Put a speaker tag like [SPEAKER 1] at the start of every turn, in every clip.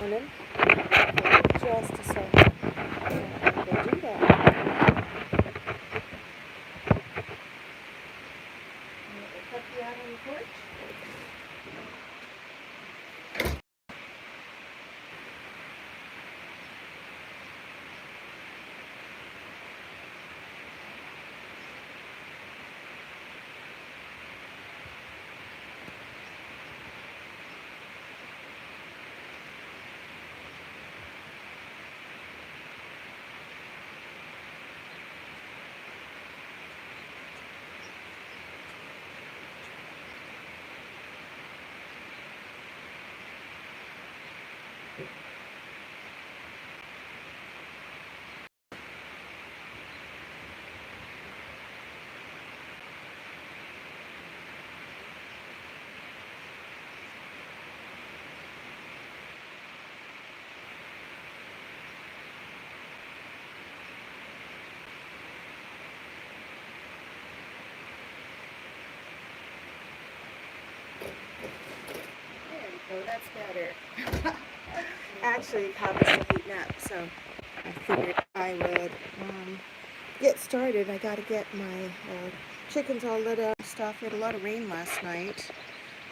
[SPEAKER 1] morning. Just a second. We'll do that. Put you out on the porch. Oh, that's better. Actually, coffee's heating up, so I figured I would get started. I got to get my chickens all lit up and stuff. We had a lot of rain last night,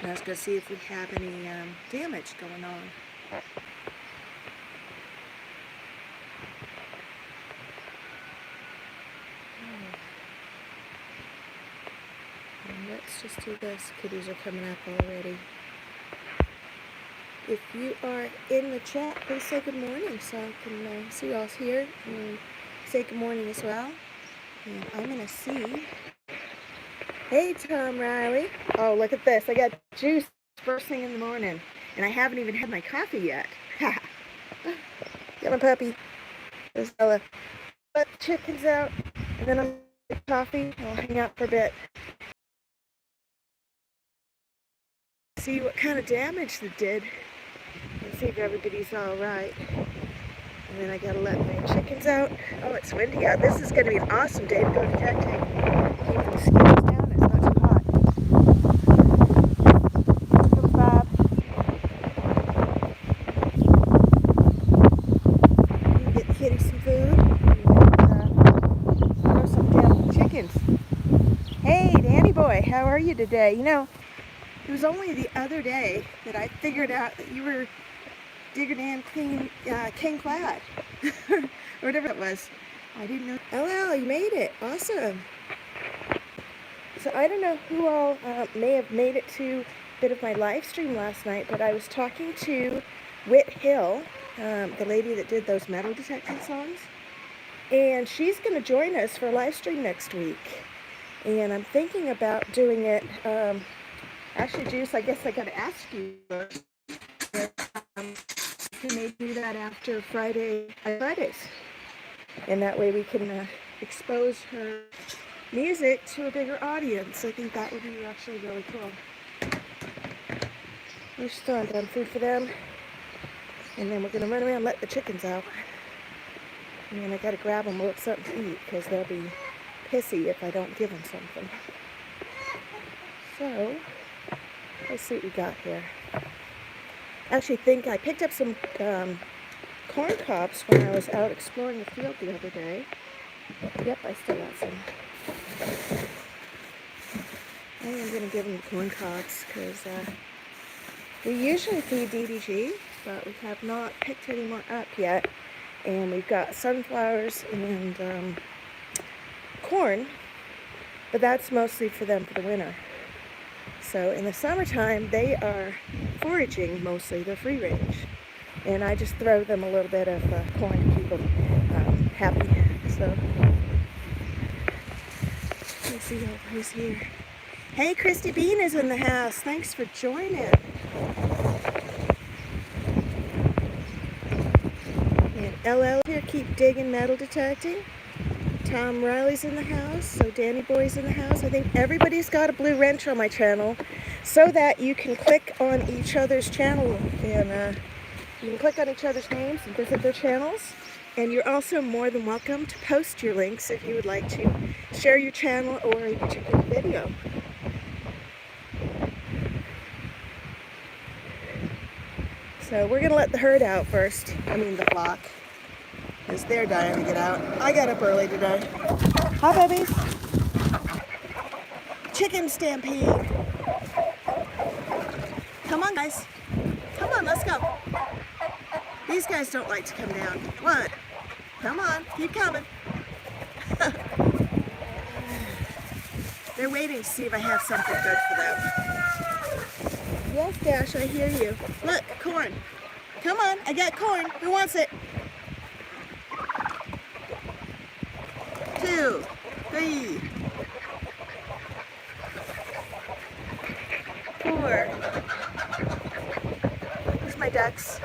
[SPEAKER 1] and I was going to see if we have any damage going on. And let's just do this. Kitties are coming up already. If you are in the chat, please say good morning so I can see you all here and say good morning as well. And I'm going to see. Hey, Tom Riley. Oh, look at this. I got juice first thing in the morning, and I haven't even had my coffee yet. Get my puppy. Just let the chickens out, and then I'll get coffee. I'll hang out for a bit. See what kind of damage they did. And see if everybody's all right. And then I gotta let my chickens out. Oh, it's windy out. This is gonna be an awesome day to go detecting. Keep the mosquitoes down. It's not too hot. Come, Bob. You get the kitty some food. And throw some down the chickens. Hey, Danny boy, how are you today? You know, it was only the other day that I figured out that you were Diggun King Clad, or whatever it was. I didn't know. Oh, you made it. Awesome. So I don't know who all may have made it to a bit of my live stream last night, but I was talking to Whit Hill, the lady that did those metal detecting songs, and she's going to join us for a live stream next week. And I'm thinking about doing it. Actually, Juice, I guess I got to ask you first. Can they do that after Fridays? And that way we can expose her music to a bigger audience. I think that would be actually really cool. We're still done food for them. And then we're going to run around and let the chickens out. And then I got to grab them a little something to eat because they'll be pissy if I don't give them something. So, let's see what we got here. I actually think I picked up some corn cobs when I was out exploring the field the other day. Yep, I still got some. I am going to give them the corn cobs because we usually feed DDG, but we have not picked any more up yet. And we've got sunflowers and corn, but that's mostly for them for the winter. So in the summertime, they are foraging mostly. They're free range. And I just throw them a little bit of corn to keep them happy. So, let's see who's here. Hey, Christy Bean is in the house. Thanks for joining. And LL here, keep digging metal detecting. Tom Riley's in the house, so Danny Boy's in the house. I think everybody's got a blue wrench on my channel so that you can click on each other's channel and you can click on each other's names and visit their channels. And you're also more than welcome to post your links if you would like to share your channel or a particular video. So we're gonna let the herd out first. I mean the flock. Because they're dying to get out. I got up early today. Hi, babies. Chicken stampede. Come on, guys. Come on, let's go. These guys don't like to come down. What? Come on, keep coming. They're waiting to see if I have something good for them. Yes, Dash, I hear you. Look, corn. Come on, I got corn. Who wants it? 2, 3, 4. Here's my ducks.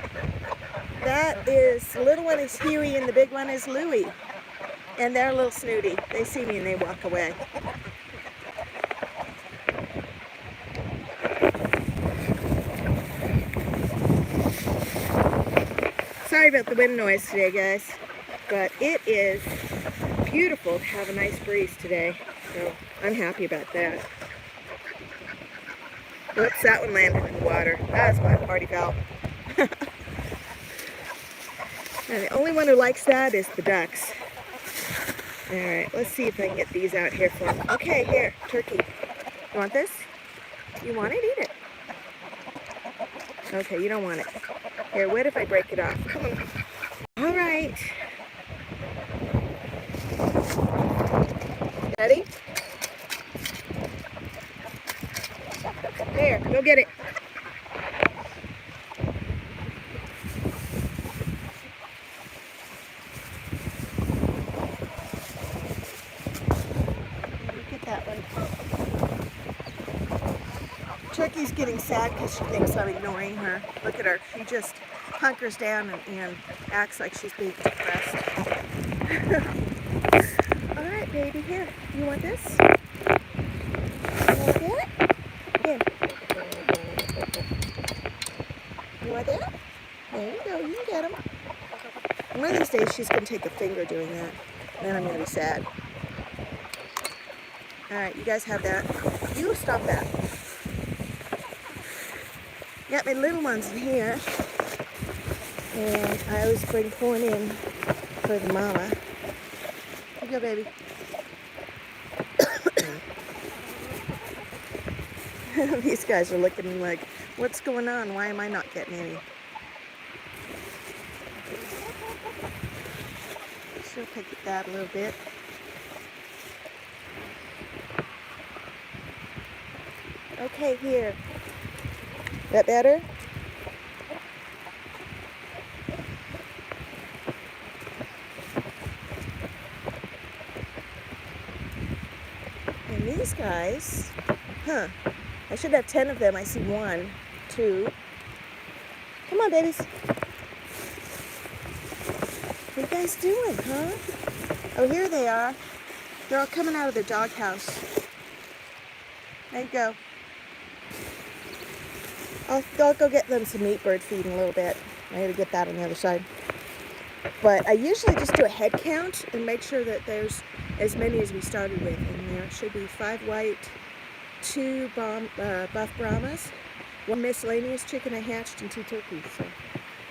[SPEAKER 1] That is, the little one is Huey and the big one is Louie. And they're a little snooty. They see me and they walk away. Sorry about the wind noise today, guys, but it is beautiful to have a nice breeze today, so I'm happy about that. Whoops, that one landed in the water. That was my party foul. And the only one who likes that is the ducks. Alright, let's see if I can get these out here for them. Okay, here, turkey. You want this? You want it? Eat it. Okay, you don't want it. Here, what if I break it off? Come on. Alright. Ready? There, go get it. Get that one. Turkey's getting sad because she thinks I'm ignoring her. Look at her. She just hunkers down and acts like she's being depressed. Alright, baby, here. You want this? You want that? Here. You want that? There you go. You can get them. One of these days she's going to take a finger doing that. Then I'm going to be sad. Alright, you guys have that. You stop that. Got my little ones in here. And I always bring corn in for the mama. Here you go, baby. These guys are looking at me like, what's going on? Why am I not getting any? She'll pick at that a little bit. Okay, here. That better? And these guys, I should have 10 of them. I see 1, 2. Come on, babies. What are you guys doing, huh? Oh, here they are. They're all coming out of their doghouse. There you go. I'll go get them some meat bird feed in a little bit. I gotta get that on the other side. But I usually just do a head count and make sure that there's as many as we started with. And there should be 5 white, 2 buff Brahmas, 1 miscellaneous chicken I hatched, and 2 turkeys. So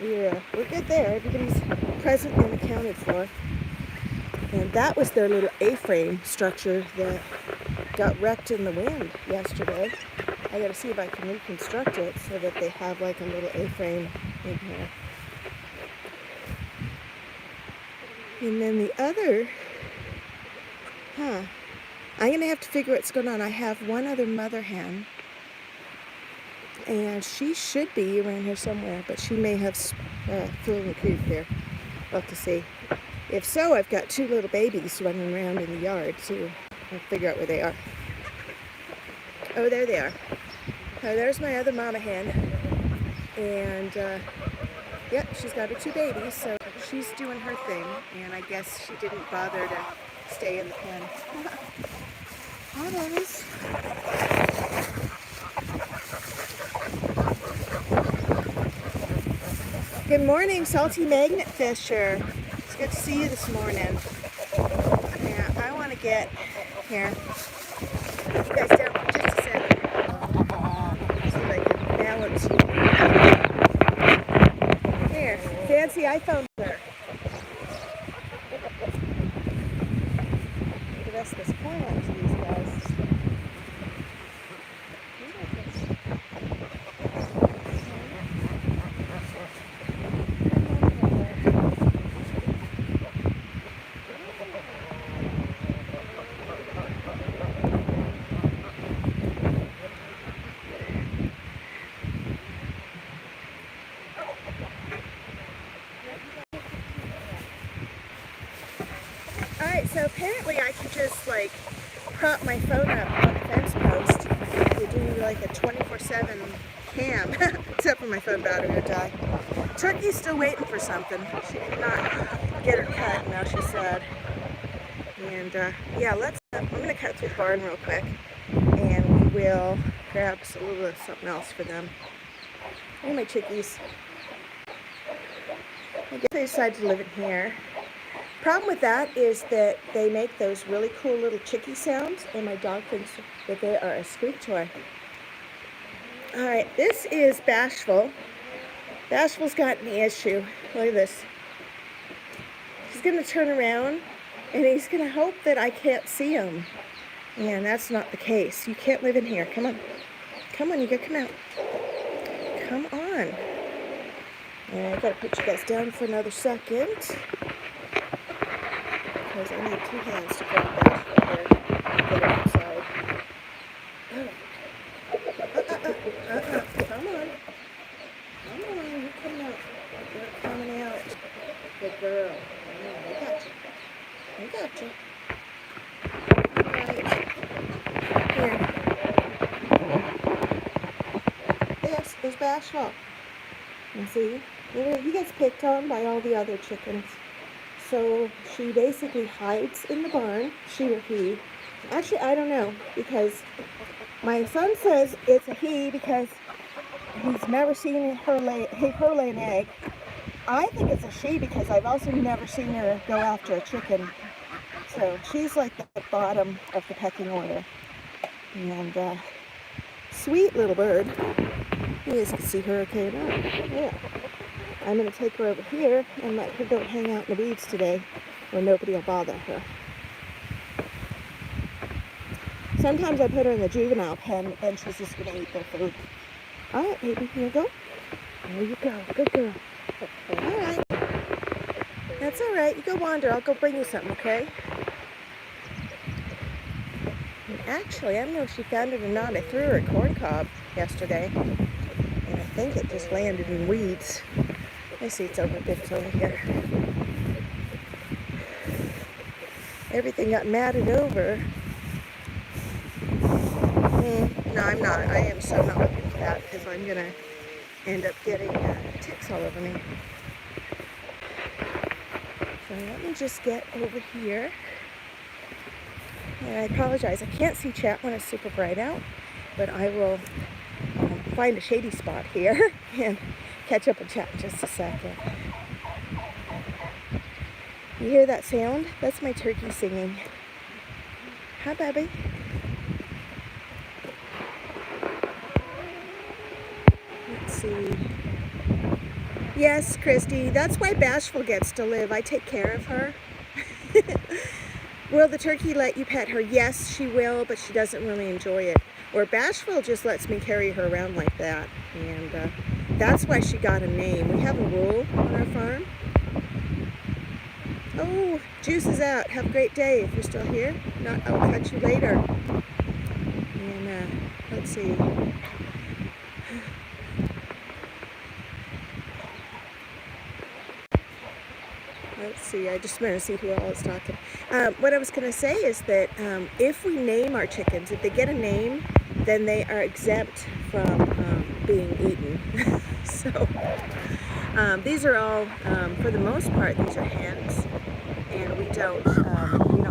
[SPEAKER 1] we're good there. Everybody's present and accounted for. And that was their little A-frame structure that got wrecked in the wind yesterday. I gotta see if I can reconstruct it so that they have like a little A-frame in here. And then the other, I'm gonna have to figure what's going on. I have one other mother hen, and she should be around here somewhere, but she may have flown the coop here. We'll have to see. If so, I've got 2 little babies running around in the yard, so I'll figure out where they are. Oh, there they are. Oh, there's my other mama hen. And, yep, she's got her 2 babies, so she's doing her thing. And I guess she didn't bother to stay in the pen. Hi, babies. Good morning, Salty Magnet Fisher. It's good to see you this morning. Yeah, I want to get here. Put you guys down for just a second. See if I can balance you. fancy iPhone there. The rest of this corn out to these guys. Alright, so apparently I can just like prop my phone up on the fence post to do like a 24/7 cam, except for my phone battery would die. Turkey's still waiting for something. She did not get her cut, now she's sad. And yeah, I'm going to cut through the barn real quick and we will grab a little of something else for them. And my chickies. I guess they decided to live in here. Problem with that is that they make those really cool little chickie sounds, and my dog thinks that they are a squeak toy. Alright, this is Bashful. Bashful's got an issue. Look at this. He's going to turn around, and he's going to hope that I can't see him. And that's not the case. You can't live in here. Come on. Come on, you gotta come out. Come on. And I've got to put you guys down for another second. Because I need 2 hands to grab that here and get it outside. Come on. Come on, you're coming out. You're coming out. Good girl. I got you. I got you. Alright. Here. This is Bashful. You see? He gets picked on by all the other chickens. So she basically hides in the barn, she or he. Actually, I don't know, because my son says it's a he because he's never seen her lay an egg. I think it's a she because I've also never seen her go after a chicken. So she's like the bottom of the pecking order. And sweet little bird. You guys can see her okay now. Yeah. I'm going to take her over here and let her go hang out in the weeds today where nobody will bother her. Sometimes I put her in the juvenile pen and she's just going to eat their food. Alright, baby, here you go. There you go. Good girl. Alright. That's alright. You go wander. I'll go bring you something, okay? And actually, I don't know if she found it or not. I threw her a corn cob yesterday. And I think it just landed in weeds. I see it's over here. Everything got matted over. No, I'm not. I am so not looking for that because I'm going to end up getting ticks all over me. So let me just get over here. And I apologize. I can't see chat when it's super bright out, but I will find a shady spot here and catch up and chat in just a second. You hear that sound? That's my turkey singing. Hi, baby. Let's see. Yes, Christy, that's why Bashful gets to live. I take care of her. Will the turkey let you pet her? Yes, she will, but she doesn't really enjoy it. Or Bashful just lets me carry her around like that. And that's why she got a name. We have a rule on our farm. Oh, Juice is out. Have a great day if you're still here. Not, I will catch you later. And let's see. Let's see, I just want to see who all is talking. What I was going to say is that if we name our chickens, if they get a name, then they are exempt from being eaten. So these are all, for the most part, these are hens, and we don't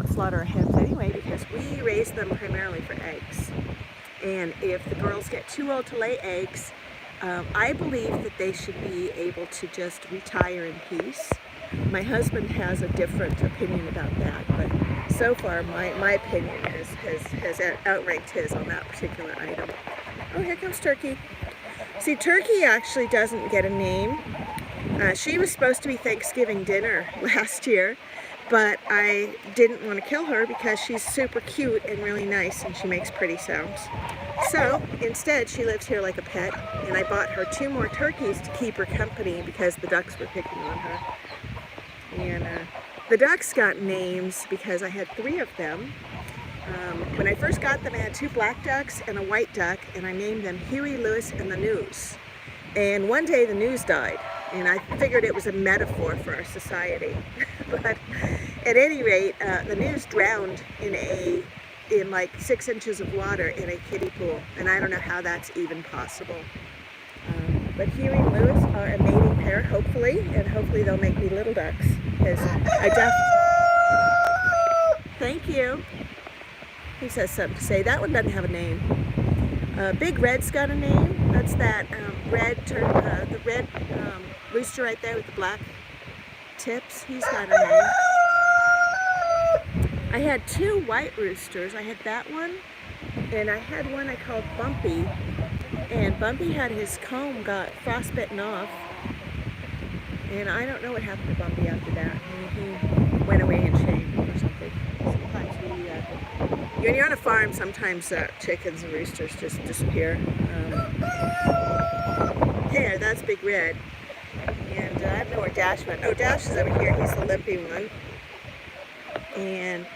[SPEAKER 1] slaughter our hens anyway because we raise them primarily for eggs. And if the girls get too old to lay eggs, I believe that they should be able to just retire in peace. My husband has a different opinion about that, but so far my opinion has outranked his on that particular item. Oh, here comes Turkey. See, Turkey actually doesn't get a name. She was supposed to be Thanksgiving dinner last year, but I didn't want to kill her because she's super cute and really nice and she makes pretty sounds. So instead she lives here like a pet, and I bought her 2 more turkeys to keep her company because the ducks were picking on her. And the ducks got names because I had 3 of them. When I first got them, I had 2 black ducks and a white duck, and I named them Huey, Lewis, and the News. And one day the news died, and I figured it was a metaphor for our society. But at any rate, the news drowned in like 6 inches of water in a kiddie pool, and I don't know how that's even possible. But Huey and Lewis are a mating pair, hopefully, and hopefully they'll make me little ducks. Because Thank you. He says something to say. That one doesn't have a name. Big Red's got a name. That's that the red rooster right there with the black tips. He's got a name. I had 2 white roosters. I had that one, and I had one I called Bumpy. And Bumpy had his comb got frostbitten off. And I don't know what happened to Bumpy after that. He went away in shame or something. Sometimes when you're on a farm, sometimes chickens and roosters just disappear. There, that's Big Red. And I don't know where Dash went. Oh, Dash is over here. He's the limpy one. And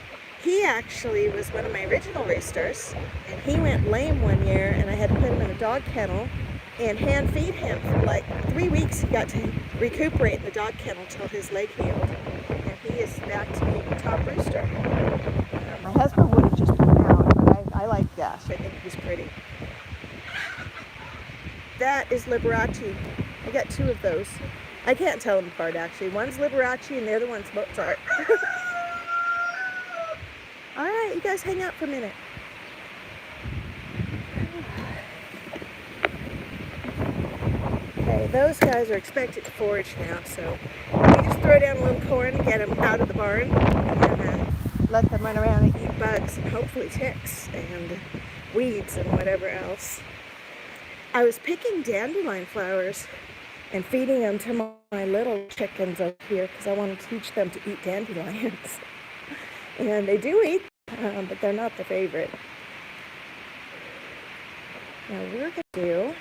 [SPEAKER 1] he actually was one of my original roosters. And he went lame one year, and I had to put him in a dog kennel and hand feed him for like 3 weeks. He got to recuperate in the dog kennel until his leg healed. And he is back to being the top rooster. My husband would have just put him out, but I like Dash. I think he's pretty. That is Liberace. I got 2 of those. I can't tell them apart actually. One's Liberace and the other one's Mozart. Alright, you guys hang out for a minute. Okay, those guys are expected to forage now, so we just throw down a little corn and get them out of the barn, and let them run around and eat bugs and hopefully ticks and weeds and whatever else. I was picking dandelion flowers and feeding them to my little chickens over here because I want to teach them to eat dandelions. And they do eat them, but they're not the favorite. Now we're going to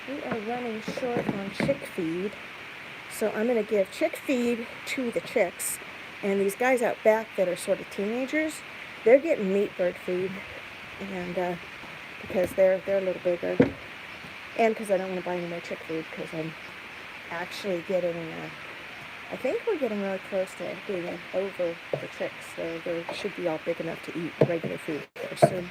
[SPEAKER 1] we are running short on chick feed. So I'm going to give chick feed to the chicks. And these guys out back that are sort of teenagers, they're getting meat bird food. And because they're a little bigger. And because I don't want to buy any more chick food because I'm actually getting, I think we're getting really close to being over the chicks. So they should be all big enough to eat regular food very soon.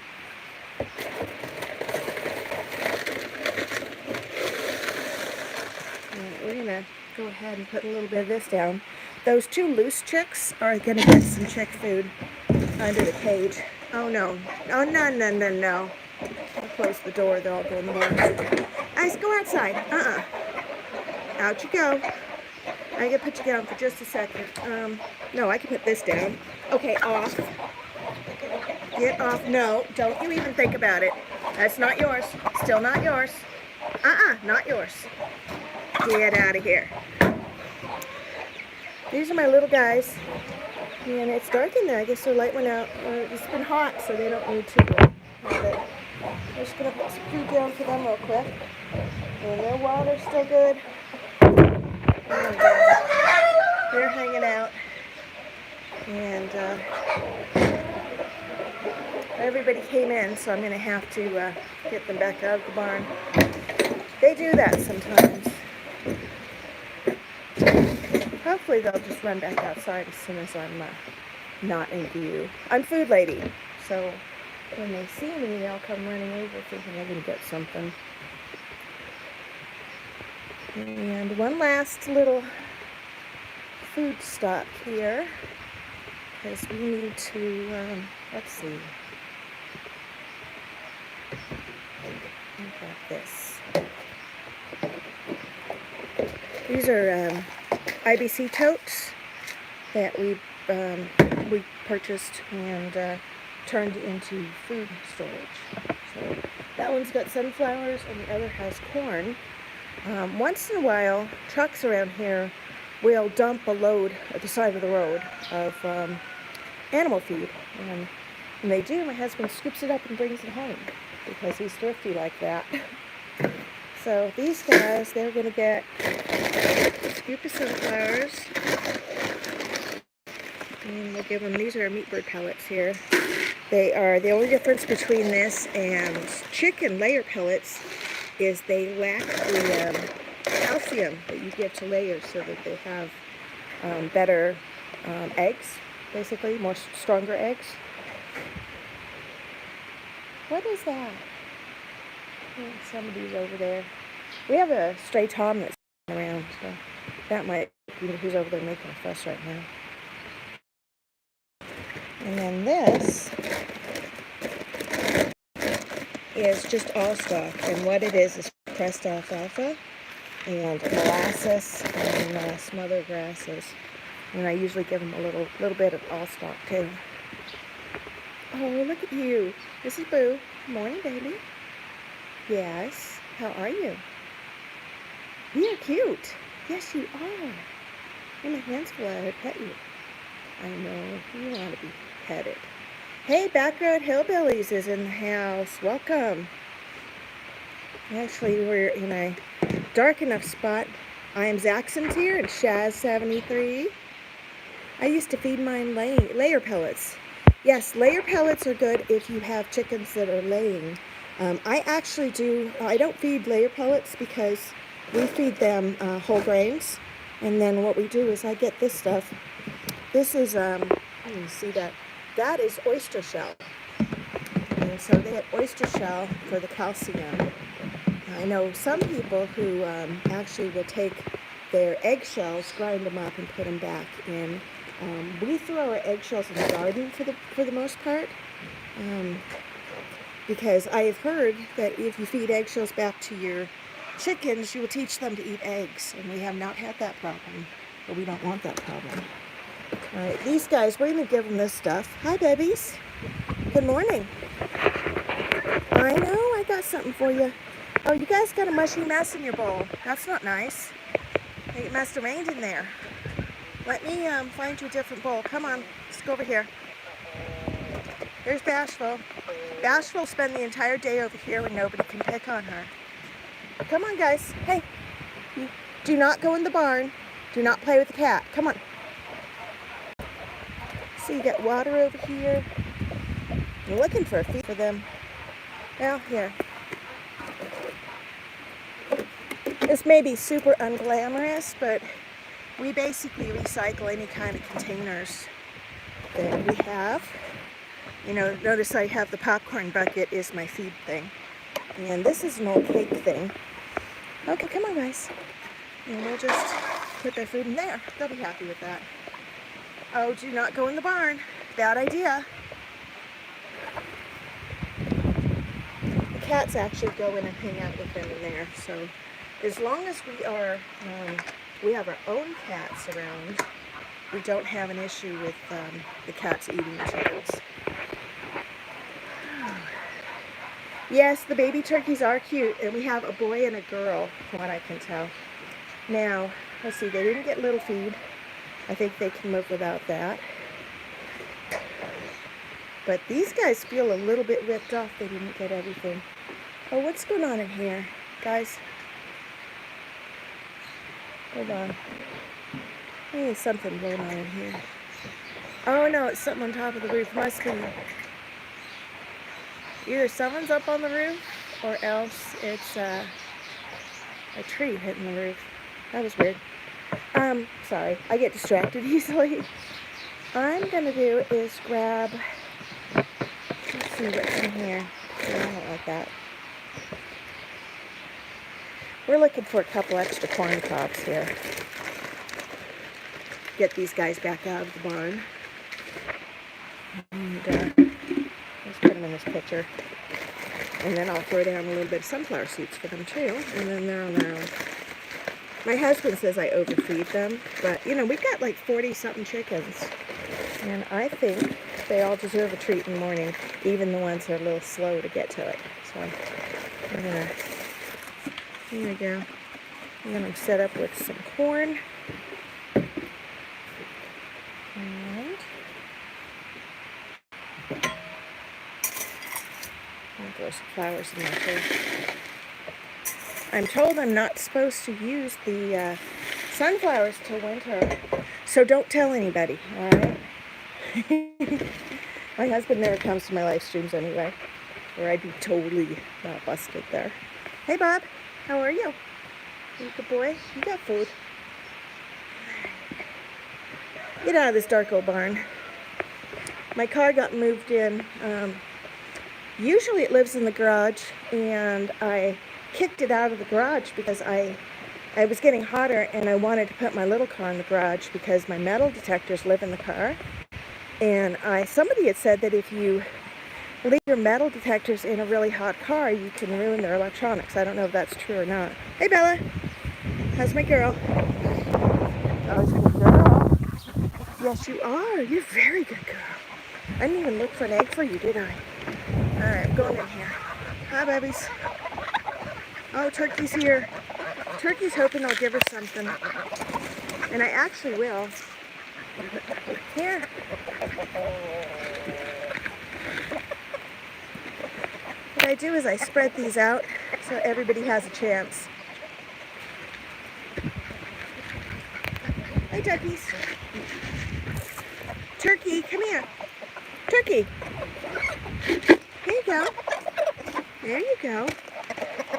[SPEAKER 1] And we're going to go ahead and put a little bit of this down. Those 2 loose chicks are going to get some chick food under the cage. Oh no. Oh no, no, no, no. I'll close the door, they'll all go in the morning. Guys, go outside. Out you go. I can put you down for just a second. No, I can put this down. Okay, off. Get off. No, don't you even think about it. That's not yours. Still not yours. Not yours. Get out of here. These are my little guys. And it's dark in there. I guess their light went out. It's been hot, so they don't need to have it. I'm just going to put some food down for them real quick. And their water's still good. And they're hanging out. And everybody came in, so I'm going to have to get them back out of the barn. They do that sometimes. Hopefully they'll just run back outside as soon as I'm not in view. I'm food lady, so when they see me, they'll come running over thinking they're going to get something. And one last little food stop here, because we need to, let's see. I've got this. These are IBC totes that we purchased and turned into food storage. So that one's got sunflowers and the other has corn. Once in a while, trucks around here will dump a load at the side of the road of animal feed. And when they do, my husband scoops it up and brings it home because he's thrifty like that. So these guys, they're going to get a scoop of sunflowers. And we'll give them, these are meat bird pellets here. They are, the only difference between this and chicken layer pellets is they lack the calcium that you give to layers so that they have better eggs, basically, more stronger eggs. What is that? Somebody's over there. We have a stray tom that's around, so that might be who's over there making a fuss right now. And then this is just allstock, and what it is pressed alfalfa and molasses and some other grasses. And I usually give them a little bit of allstock too. Oh, look at you. This is Boo. Good morning, baby. Yes. How are you? You're cute. Yes, you are. And my hand's full. I would pet you. I know. You want to be petted. Hey, Backroad Hillbillies is in the house. Welcome. Actually, we're in a dark enough spot. I am Zaxxon's here and Shaz73. I used to feed mine layer pellets. Yes, layer pellets are good if you have chickens that are laying. I actually do, I don't feed layer pellets because we feed them whole grains. And then what we do is I get this stuff. This is, you see that? That is oyster shell. And so they get oyster shell for the calcium. I know some people who actually will take their eggshells, grind them up, and put them back in. We throw our eggshells in the garden for the most part, because I have heard that if you feed eggshells back to your chickens, you will teach them to eat eggs, and we have not had that problem, but we don't want that problem. All right, these guys, we're going to give them this stuff. Hi, babies. Good morning. I know, I got something for you. Oh, you guys got a mushy mess in your bowl. That's not nice. I think it must have rained in there. Let me find you a different bowl. Come on, let's go over here. Here's Bashful. Bashful will spend the entire day over here when nobody can pick on her. Come on, guys. Hey, do not go in the barn. Do not play with the cat. Come on. See, you got water over here. I'm looking for a feed for them. Well, here. This may be super unglamorous, but we basically recycle any kind of containers that we have. You know, notice I have the popcorn bucket is my feed thing. And this is an old cake thing. Okay, come on, guys. And we'll just put their food in there. They'll be happy with that. Oh, do not go in the barn. Bad idea. The cats actually go in and hang out with them in there. So as long as we have our own cats around, we don't have an issue with the cats eating the chickens. Yes, the baby turkeys are cute, and we have a boy and a girl, from what I can tell. Now, let's see, they didn't get little feed. I think they can live without that. But these guys feel a little bit ripped off. They didn't get everything. Oh, what's going on in here, guys? Hold on. I think there's something going on in here. Oh no, it's something on top of the roof. Must be either someone's up on the roof or else it's a tree hitting the roof. That was weird. Sorry, I get distracted easily. All I'm gonna do is grab, let's see what's in here. Yeah, I don't like that. We're looking for a couple extra corn cobs here. Get these guys back out of the barn. And let's put them in this pitcher. And then I'll throw down a little bit of sunflower seeds for them too. And then they're on their own. My husband says I overfeed them, but you know, we've got like 40-something chickens. And I think they all deserve a treat in the morning, even the ones that are a little slow to get to it. So we're gonna, here we go. And then I'm set up with some corn. And I'll throw some flowers in there too. I'm told I'm not supposed to use the sunflowers till winter, so don't tell anybody, alright? My husband never comes to my live streams anyway, or I'd be totally not busted there. Hey Bob, how are you? You good boy? You got food. Get out of this dark old barn. My car got moved in. Usually it lives in the garage, and I kicked it out of the garage because I was getting hotter and I wanted to put my little car in the garage because my metal detectors live in the car. And somebody had said that if you leave your metal detectors in a really hot car, you can ruin their electronics. I don't know if that's true or not. Hey Bella, how's my girl? How's your girl? Yes, you are. You're a very good girl. I didn't even look for an egg for you, did I? Alright, I'm going in here. Hi, babies. Oh, Turkey's here. Turkey's hoping I'll give her something. And I actually will. Here. What I do is I spread these out so everybody has a chance. Hey, turkeys. Turkey, come here. Turkey. Here you go. There you go.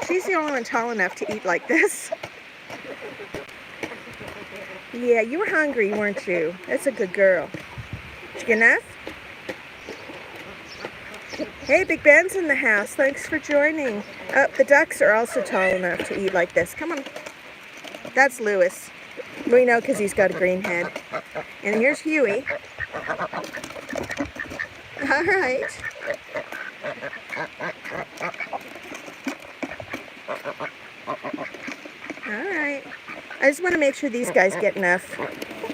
[SPEAKER 1] She's the only one tall enough to eat like this. Yeah, you were hungry, weren't you? That's a good girl. Did you get enough? Hey, Big Ben's in the house. Thanks for joining. The ducks are also tall enough to eat like this. Come on. That's Lewis. We know because he's got a green head. And here's Huey. All right. Alright. I just want to make sure these guys get enough.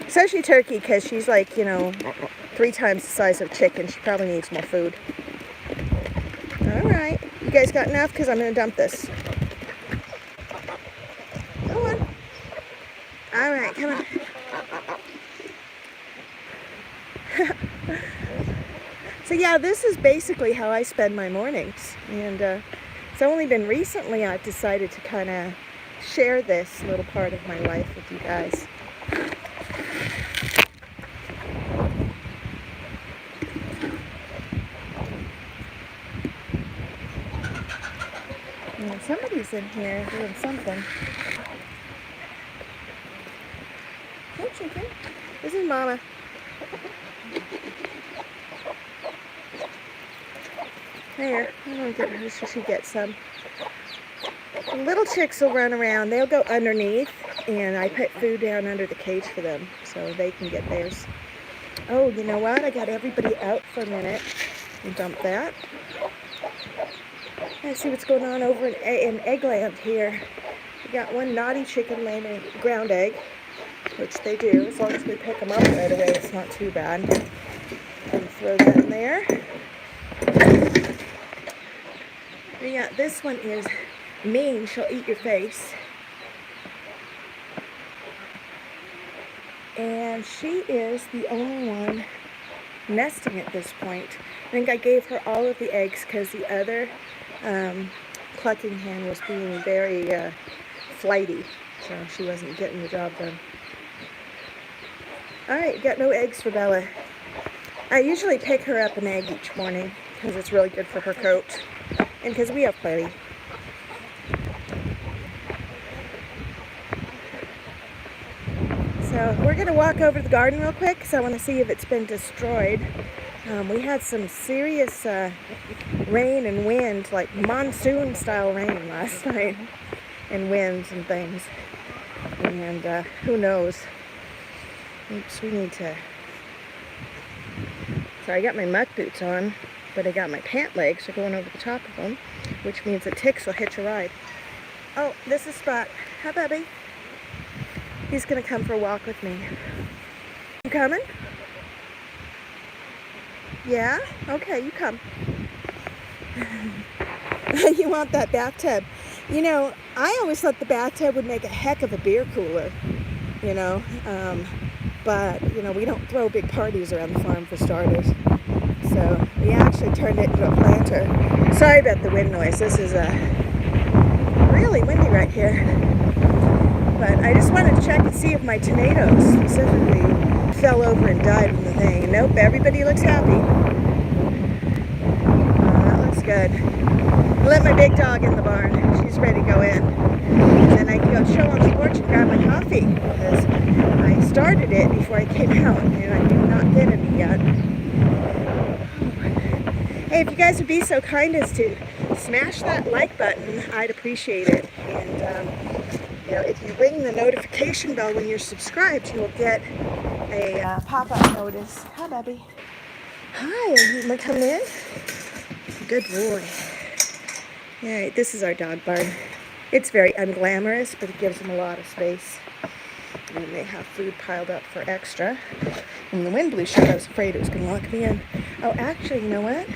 [SPEAKER 1] Especially Turkey, because she's like, 3 times the size of a chicken. She probably needs more food. Alright. You guys got enough? Because I'm going to dump this. Come on. Alright, come on. So yeah, this is basically how I spend my mornings. And it's only been recently I've decided to kind of share this little part of my life with you guys. And somebody's in here doing something. Hey, chicken. This is Mama. There, I'm going to get her so she gets some. The little chicks will run around. They'll go underneath, and I put food down under the cage for them so they can get theirs. Oh, you know what? I got everybody out for a minute and dump that. Let's see what's going on over in Eggland here. We got one naughty chicken laying a ground egg, which they do. As long as we pick them up right away, it's not too bad. And throw that in there. Yeah, this one is mean. She'll eat your face. And she is the only one nesting at this point. I think I gave her all of the eggs because the other clucking hen was being very flighty, so she wasn't getting the job done. Alright, got no eggs for Bella. I usually pick her up an egg each morning because it's really good for her coat and because we have plenty. So we're going to walk over to the garden real quick because I want to see if it's been destroyed. We had some serious rain and wind, like monsoon style rain last night, and winds and things. And who knows? Oops, we need to... So I got my muck boots on, but I got my pant legs are going over the top of them, which means the ticks will hitch a ride. Oh, this is Spot. Hi, Bubby. He's going to come for a walk with me. You coming? Yeah? Okay, you come. You want that bathtub. You know, I always thought the bathtub would make a heck of a beer cooler, you know, but, you know, we don't throw big parties around the farm for starters. So we actually turned it into a planter. Sorry about the wind noise. This is really windy right here. But I just wanted to check and see if my tomatoes specifically fell over and died from the thing. And nope, everybody looks happy. That looks good. I let my big dog in the barn. She's ready to go in. And then I can go chill on the porch and grab my coffee because I started it before I came out and I did not get any yet. Hey, if you guys would be so kind as to smash that like button, I'd appreciate it. And you know, if you ring the notification bell when you're subscribed, you'll get a pop-up notice. Hi, Bubby. Hi, are you coming in? Good boy. All right, this is our dog barn. It's very unglamorous, but it gives them a lot of space. And they have food piled up for extra. When the wind blew shut, I was afraid it was going to lock me in. Oh, actually, you know what?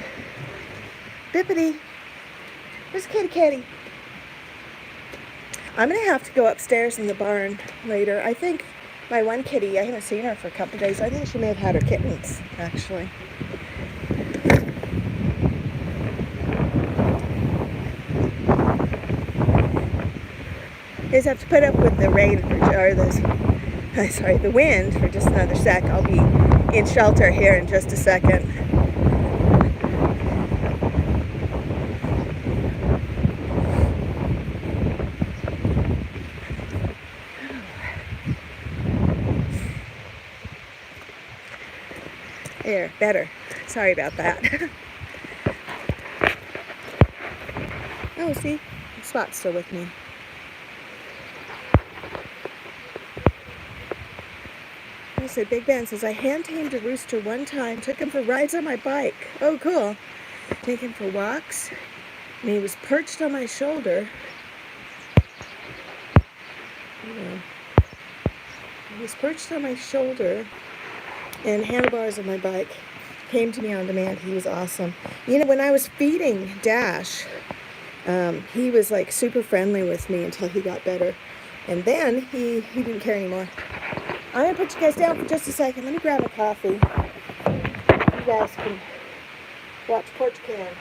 [SPEAKER 1] Bippity. Where's Kitty Kitty? I'm going to have to go upstairs in the barn later. I think my one kitty, I haven't seen her for a couple of days. I think she may have had her kittens, actually. You guys have to put up with the rain or the wind for just another sec. I'll be in shelter here in just a second. There, better. Sorry about that. Oh, see? Spot's still with me. I said, Big Ben says, I hand-tamed a rooster one time, took him for rides on my bike. Oh, cool. Take him for walks, and he was perched on my shoulder. He was perched on my shoulder and handlebars of my bike. Came to me on demand. He was awesome. You know, when I was feeding Dash, he was like super friendly with me until he got better. And then he didn't care anymore. I'm going to put you guys down for just a second. Let me grab a coffee. You guys can watch Porch Cam.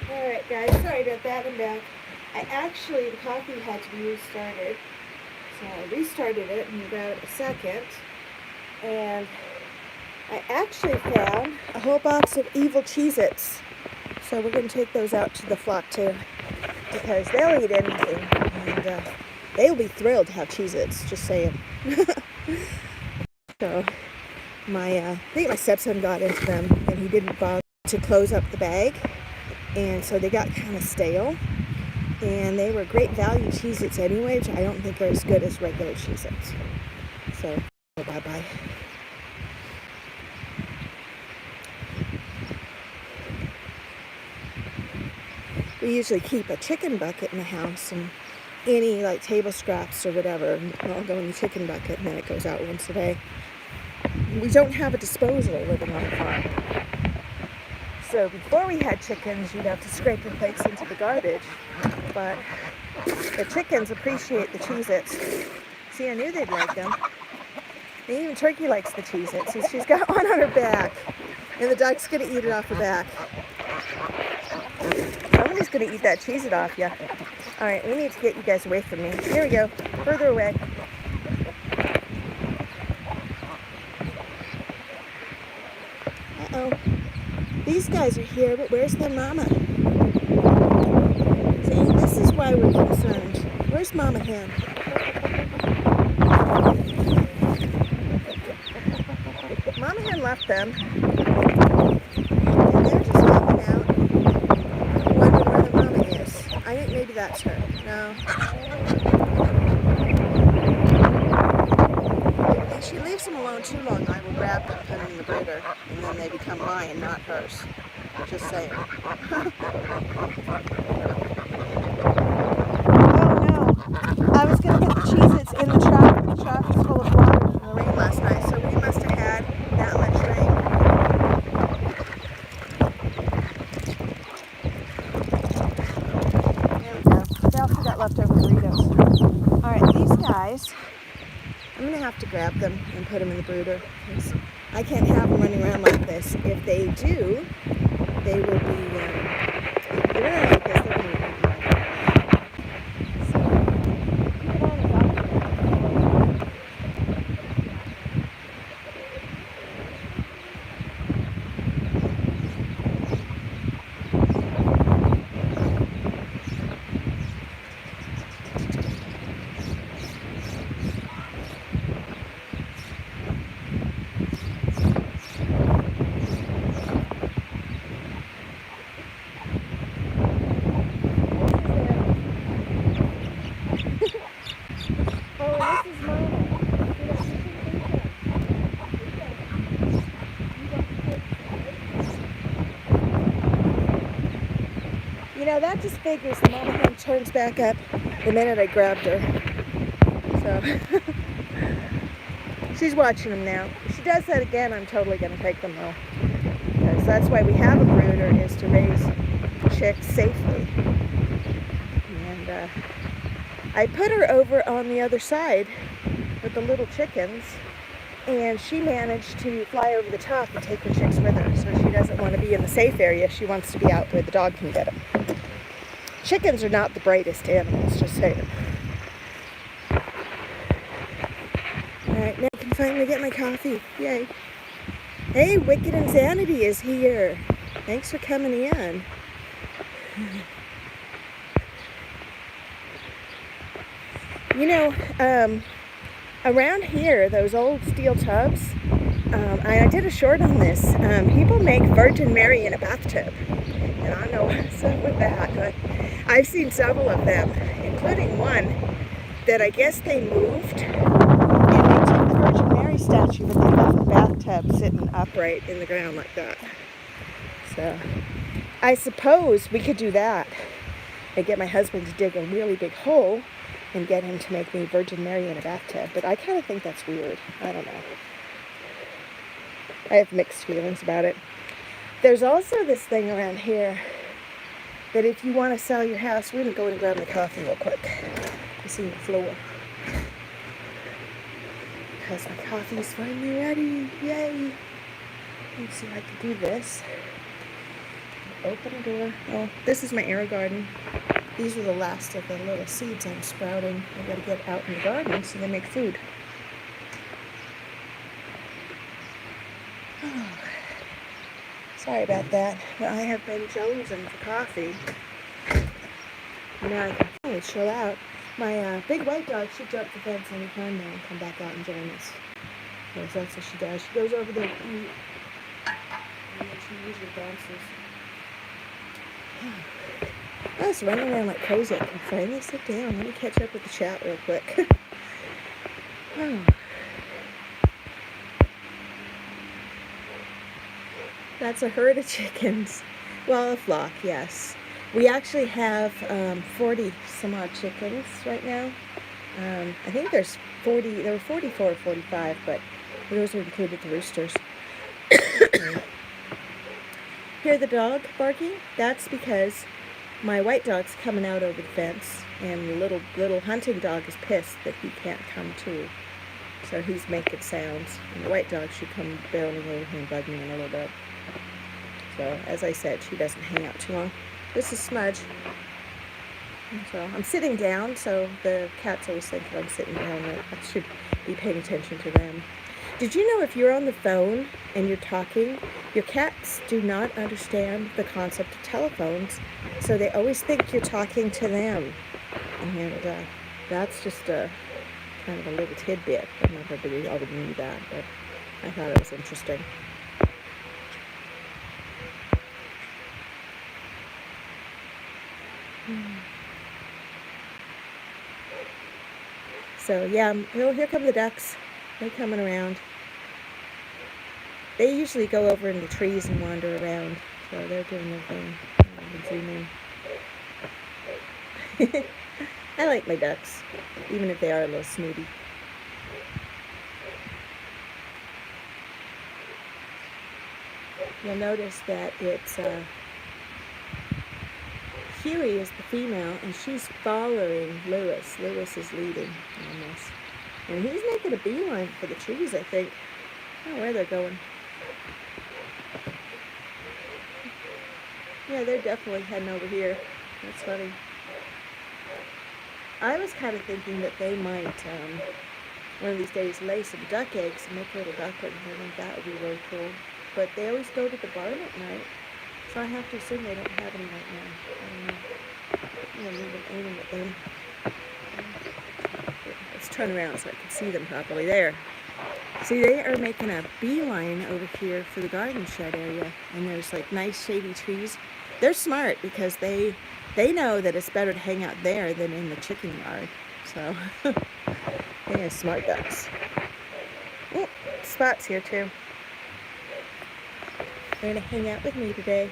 [SPEAKER 1] Alright guys, sorry about that, I'm back. The coffee had to be restarted. So I restarted it in about a second. And I actually found a whole box of evil Cheez-Its. So we're going to take those out to the flock too, because they'll eat anything, and they'll be thrilled to have Cheez-Its, just saying. So I think my stepson got into them, and he didn't bother to close up the bag, and so they got kind of stale. And they were great value Cheez-Its anyway, which I don't think are as good as regular Cheez-Its. So, bye-bye. We usually keep a chicken bucket in the house, and any like table scraps or whatever all go in the chicken bucket, and then it goes out once a day. We don't have a disposal living on the farm. So before we had chickens, you'd have to scrape your plates into the garbage. But the chickens appreciate the Cheez-Its. See, I knew they'd like them. And even Turkey likes the Cheez-Its. See, she's got one on her back, and the duck's going to eat it off her back. Somebody's going to eat that Cheez-It off you. All right, we need to get you guys away from me. Here we go, further away. Uh-oh. These guys are here, but where's their mama? See, this is why we're concerned. Where's Mama Hen? Mama Hen left them. And they're just hanging out, wondering where the mama is. I think maybe that's her. No. If she leaves them alone too long, I will grab them, put them in the brooder, and then they become mine, not hers. Just saying. Oh no. I was going to put the Cheez-Its in the truck. The truck is full of water from the rain last night, so we must have had that much rain. There we go. They also got leftover burritos. Alright, these guys, I'm going to have to grab them and put them in the brooder. I can't have them running around like this. If they do, they will be, they're not like this, they're going to be so, keep it on the document. You know, that just figures the mama hen turns back up the minute I grabbed her. So, she's watching them now. If she does that again, I'm totally going to take them though. Because that's why we have a brooder, is to raise chicks safely. And I put her over on the other side with the little chickens, and she managed to fly over the top and take her chicks with her. So she doesn't want to be in the safe area. She wants to be out where the dog can get them. Chickens are not the brightest animals, just saying. Alright, now I can finally get my coffee. Yay. Hey, Wicked Insanity is here. Thanks for coming in. You know, around here, those old steel tubs, I did a short on this. People make Virgin Mary in a bathtub. And I don't know what's up with that, but I've seen several of them, including one that I guess they moved, and they took the Virgin Mary statue, but they left the bathtub sitting upright in the ground like that. So I suppose we could do that and get my husband to dig a really big hole and get him to make me Virgin Mary in a bathtub. But I kind of think that's weird. I don't know. I have mixed feelings about it. There's also this thing around here that if you want to sell your house, we're going to go and grab my coffee real quick. It's on the floor. Because my coffee is finally ready. Yay! Let's see if I can do this. Open the door. Oh, this is my air garden. These are the last of the little seeds I'm sprouting. I got to get out in the garden so they make food. Sorry about that. But I have been jonesing for coffee. Now I can finally chill out. My big white dog, she jumped the fence anytime now and come back out and join us. Because that's what she does. She goes over there and eat. And then she usually bounces. I was running around like crazy. I can finally sit down. Let me catch up with the chat real quick. Oh. That's a herd of chickens. Well, a flock, yes. We actually have 40 some odd chickens right now. I think there's 40, there were 44 or 45, but we also included the roosters. Hear the dog barking? That's because my white dog's coming out over the fence, and the little hunting dog is pissed that he can't come too. So he's making sounds, and the white dog should come barreling over here and bug me in a little bit. So, as I said, she doesn't hang out too long. This is Smudge. So, I'm sitting down, so the cats always think that I'm sitting down. I should be paying attention to them. Did you know if you're on the phone and you're talking, your cats do not understand the concept of telephones, so they always think you're talking to them. And that's just a kind of a little tidbit. I don't know if everybody already knew that, but I thought it was interesting. So yeah, here come the ducks. They're coming around. They usually go over in the trees and wander around, so they're doing their thing. I can zoom in. I like my ducks, even if they are a little snooty. You'll notice that it's Huey is the female, and she's following Lewis. Lewis is leading on this. And he's making a beeline for the trees, I think. I don't know where they're going. Yeah, they're definitely heading over here. That's funny. I was kind of thinking that they might, one of these days, lay some duck eggs and make a little duckling. I think that would be really cool. But they always go to the barn at night, so I have to assume they don't have any right now. I don't know. I'm going to leave them aiming at them. Let's turn around so I can see them properly. There. See, they are making a beeline over here for the garden shed area, and there's like nice shady trees. They're smart because they know that it's better to hang out there than in the chicken yard. So they are smart ducks. Oh, Spot's here too. They're gonna hang out with me today.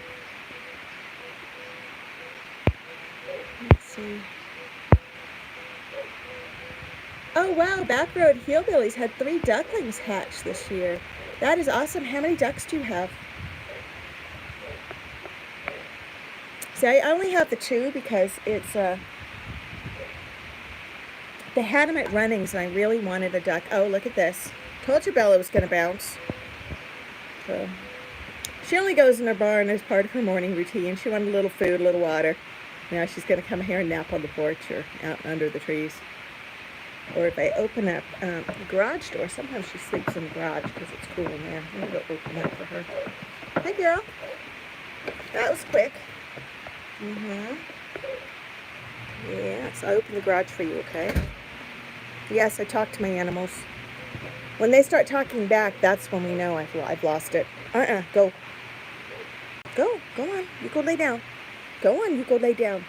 [SPEAKER 1] Let's see. Oh wow, Backroad Hillbillies had 3 ducklings hatch this year. That is awesome. How many ducks do you have? See, I only have the 2 because it's they had them at Runnings, and I really wanted a duck. Oh, look at this. Told you Bella was going to bounce. So she only goes in her barn as part of her morning routine. She wanted a little food, a little water. Now she's going to come here and nap on the porch or out under the trees. Or if I open up the garage door, sometimes she sleeps in the garage because it's cool in there. I'm going to go open that for her. Hi, girl. That was quick. Yeah, so I opened the garage for you, okay? Yes, I talk to my animals. When they start talking back, that's when we know I've lost it. Go. Go on. You go lay down. Go on, you go lay down.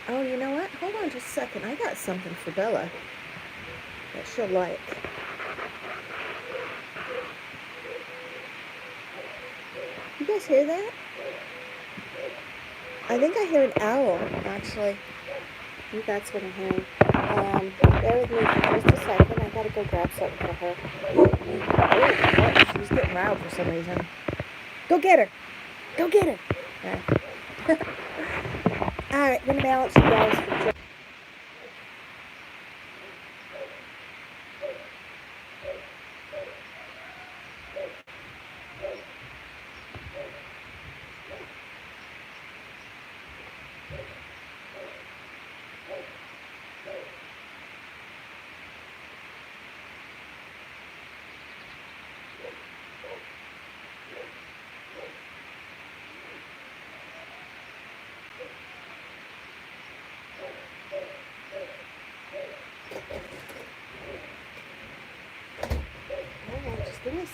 [SPEAKER 1] Oh, you know what? Hold on just a second. I got something for Bella that she'll like. You guys hear that? I think I hear an owl, actually. I think that's what I'm hearing. Bear with me for just a second. I gotta go grab something for her. Oh, she's getting loud for some reason. Go get her! Go get her! Alright. Alright, gonna balance you guys for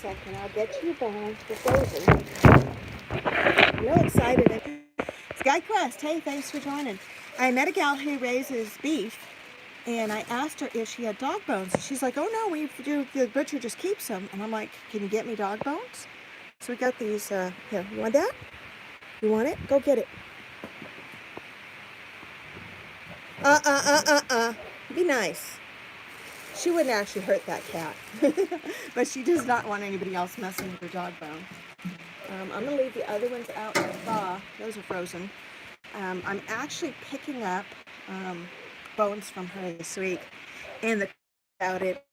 [SPEAKER 1] second. I'll get you your bones. They're frozen. I'm real excited. SkyQuest, hey, thanks for joining. I met a gal who raises beef, and I asked her if she had dog bones. She's like, oh no, the butcher just keeps them. And I'm like, can you get me dog bones? So we got these, here, you want that? You want it? Go get it. Be nice. She wouldn't actually hurt that cat, but she does not want anybody else messing with her dog bones. I'm going to leave the other ones out to thaw. Those are frozen. I'm actually picking up bones from her this week, and the about it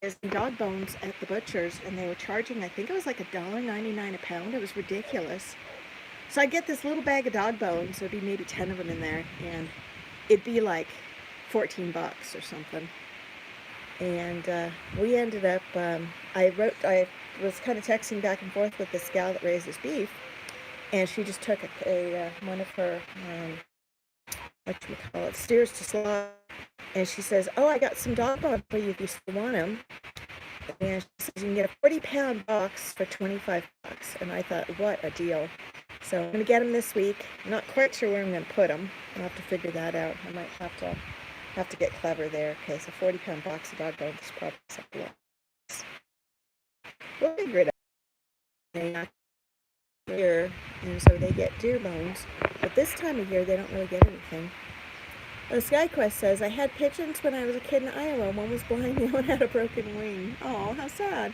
[SPEAKER 1] is dog bones at the butcher's, and they were charging, I think it was like $1.99 a pound. It was ridiculous. So I get this little bag of dog bones. There'd be maybe 10 of them in there, and it'd be like $14 or something. And we ended up, I was kind of texting back and forth with this gal that raises beef, and she just took one of her, steers to slaughter, and she says, oh, I got some dog bones for you if you still want them. And she says, you can get a 40-pound box for $25. And I thought, what a deal. So I'm going to get them this week. I'm not quite sure where I'm going to put them. I'll have to figure that out. I might have to get clever there. Okay, so 40-pound box of dog bones is probably something else. We'll figure it out. Here, and so they get deer bones. But this time of year, they don't really get anything. Well, SkyQuest says, I had pigeons when I was a kid in Iowa. One was blind, the other one had a broken wing. Oh, how sad.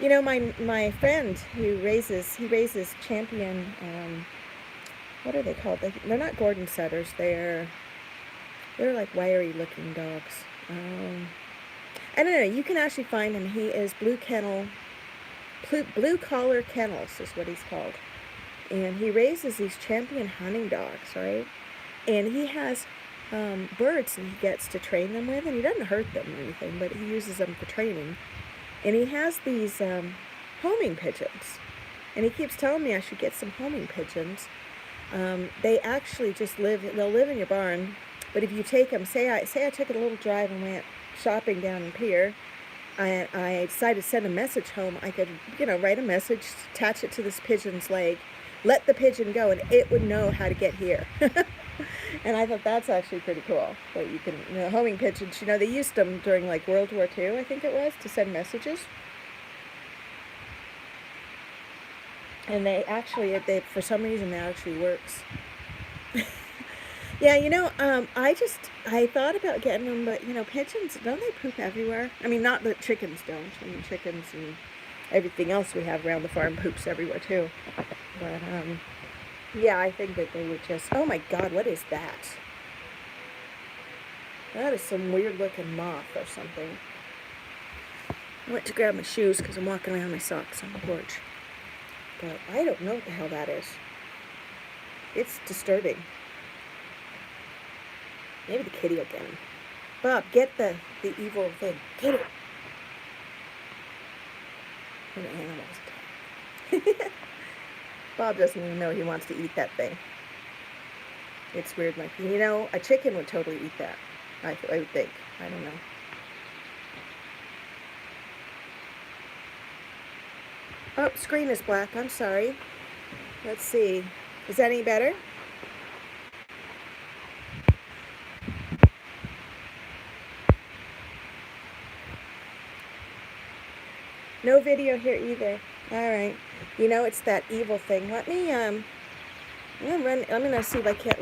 [SPEAKER 1] You know, my friend who raises champion, what are they called? They're not Gordon setters. They're like wiry looking dogs. I don't know. You can actually find him. He is Blue Collar Kennels is what he's called. And he raises these champion hunting dogs, right? And he has birds that he gets to train them with, and he doesn't hurt them or anything, but he uses them for training. And he has these homing pigeons, and he keeps telling me I should get some homing pigeons. They actually they'll live in your barn, but if you take them, say I took a little drive and went shopping down in Pier, I decided to send a message home. I could, write a message, attach it to this pigeon's leg, let the pigeon go, and it would know how to get here. And I thought that's actually pretty cool. That you can, homing pigeons, they used them during like World War II, I think it was, to send messages. And they for some reason, that actually works. Yeah, I thought about getting them, but, pigeons, don't they poop everywhere? I mean, not that chickens don't. I mean, chickens and everything else we have around the farm poops everywhere, too. But, yeah, I think that they would just, oh my God, what is that? That is some weird-looking moth or something. I went to grab my shoes because I'm walking around my socks on the porch. But I don't know what the hell that is. It's disturbing. Maybe the kitty will get him. Bob, get the evil thing. Get it. What animals. Bob doesn't even know he wants to eat that thing. It's weird. Like, a chicken would totally eat that. I would think. I don't know. Oh, screen is black. I'm sorry. Let's see. Is that any better? No video here either. All right. It's that evil thing. Let me, I'm going to see if I can't